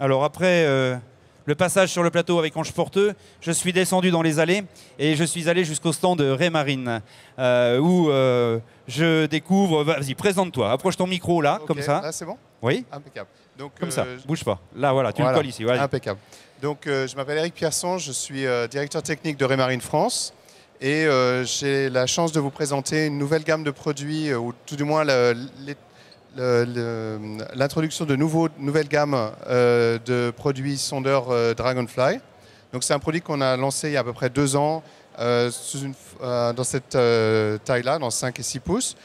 Alors après le passage sur le plateau avec Ange Porteux, je suis descendu dans les allées et je suis allé jusqu'au stand de Raymarine où je découvre... Vas-y, présente-toi, approche ton micro là, Okay, comme ça. Là, c'est bon? Oui. Impeccable. Donc, Comme ça, bouge pas. Là, voilà, tu le colles ici. Impeccable. Donc, je m'appelle Eric Pierson, je suis directeur technique de Raymarine France. Et j'ai la chance de vous présenter une nouvelle gamme de produits, ou tout du moins l'introduction de nouvelles gammes de produits sondeurs Dragonfly. Donc c'est un produit qu'on a lancé il y a à peu près 2 ans dans cette taille-là, dans 5 et 6 pouces.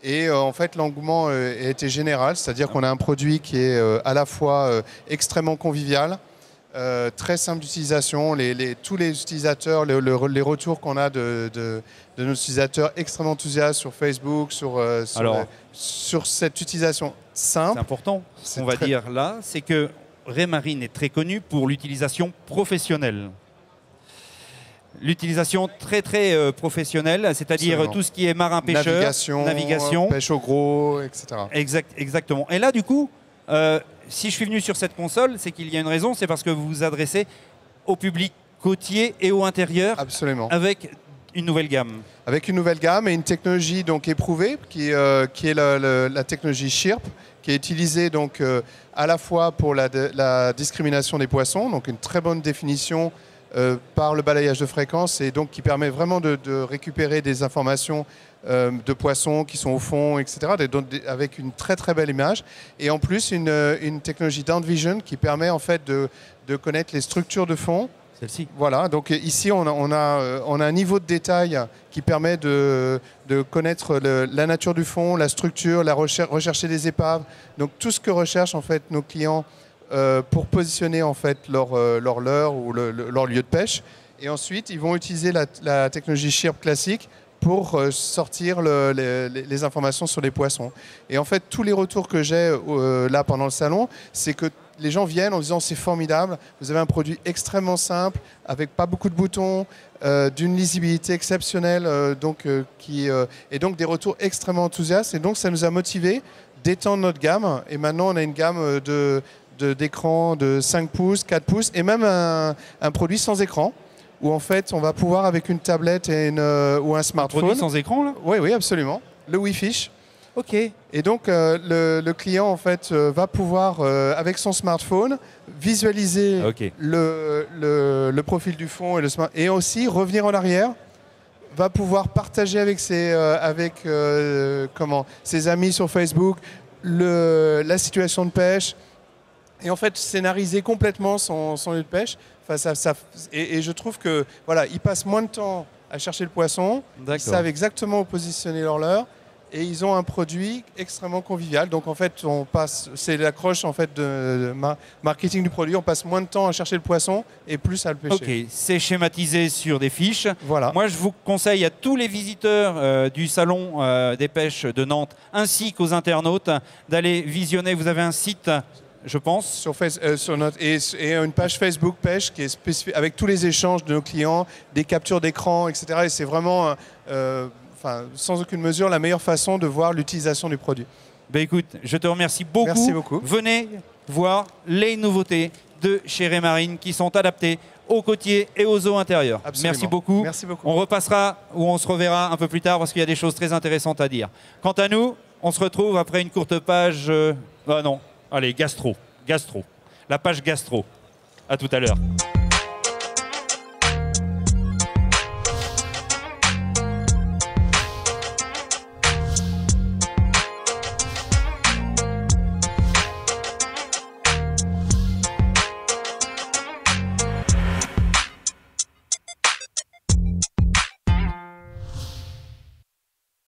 Et en fait, l'engouement a été général, c'est-à-dire qu'on a un produit qui est à la fois extrêmement convivial, très simple d'utilisation. Tous les utilisateurs, les retours qu'on a de nos utilisateurs extrêmement enthousiastes sur Facebook, sur cette utilisation simple. C'est important, ce qu'on va dire là, c'est que Raymarine est très connu pour l'utilisation professionnelle. L'utilisation très professionnelle, c'est-à-dire tout ce qui est marin-pêcheur, navigation, pêche au gros, etc. Exactement. Et là, du coup, si je suis venu sur cette console, c'est qu'il y a une raison, c'est parce que vous vous adressez au public côtier et au intérieur. Absolument. Avec une nouvelle gamme. Avec une nouvelle gamme et une technologie donc éprouvée, qui est la technologie SHIRP, qui est utilisée donc, à la fois pour la discrimination des poissons, donc une très bonne définition par le balayage de fréquences et donc qui permet vraiment de récupérer des informations de poissons qui sont au fond, etc., avec une très belle image. Et en plus, une technologie Down Vision qui permet en fait de connaître les structures de fond. Celle-ci. Voilà, donc ici on a un niveau de détail qui permet de connaître la nature du fond, la structure, rechercher des épaves. Donc tout ce que recherchent en fait nos clients pour positionner en fait leur leurre ou leur lieu de pêche. Et ensuite, ils vont utiliser la technologie SHIRP classique pour sortir les informations sur les poissons. Et en fait, tous les retours que j'ai là pendant le salon, c'est que les gens viennent en disant c'est formidable, vous avez un produit extrêmement simple, avec pas beaucoup de boutons, d'une lisibilité exceptionnelle, et donc des retours extrêmement enthousiastes. Et donc ça nous a motivés d'étendre notre gamme. Et maintenant, on a une gamme d'écrans de 5 pouces, 4 pouces, et même un produit sans écran, où en fait on va pouvoir avec une tablette ou un smartphone... Un produit sans écran là ? Oui, absolument. Le Wi-Fi. Ok. Et donc le client en fait va pouvoir avec son smartphone visualiser le profil du fond et aussi revenir en arrière, va pouvoir partager avec ses amis sur Facebook la situation de pêche et en fait scénariser complètement son lieu de pêche. Et je trouve que voilà, ils passent moins de temps à chercher le poisson, ils savent exactement où positionner leur leurre. Et ils ont un produit extrêmement convivial. Donc en fait, c'est l'accroche en fait de marketing du produit. On passe moins de temps à chercher le poisson et plus à le pêcher. Ok, c'est schématisé sur des fiches. Voilà. Moi, je vous conseille à tous les visiteurs du salon des pêches de Nantes, ainsi qu'aux internautes, d'aller visionner. Vous avez un site, je pense. Et une page Facebook pêche qui est spécifique avec tous les échanges de nos clients, des captures d'écran, etc. Et c'est vraiment... sans aucune mesure, la meilleure façon de voir l'utilisation du produit. Ben écoute, je te remercie beaucoup. Merci beaucoup. Venez voir les nouveautés de chez Raymarine qui sont adaptées aux côtiers et aux eaux intérieures. Absolument. Merci beaucoup. Merci beaucoup. On repassera ou on se reverra un peu plus tard parce qu'il y a des choses très intéressantes à dire. Quant à nous, on se retrouve après une courte page... Ah non, allez, gastro. La page gastro. À tout à l'heure.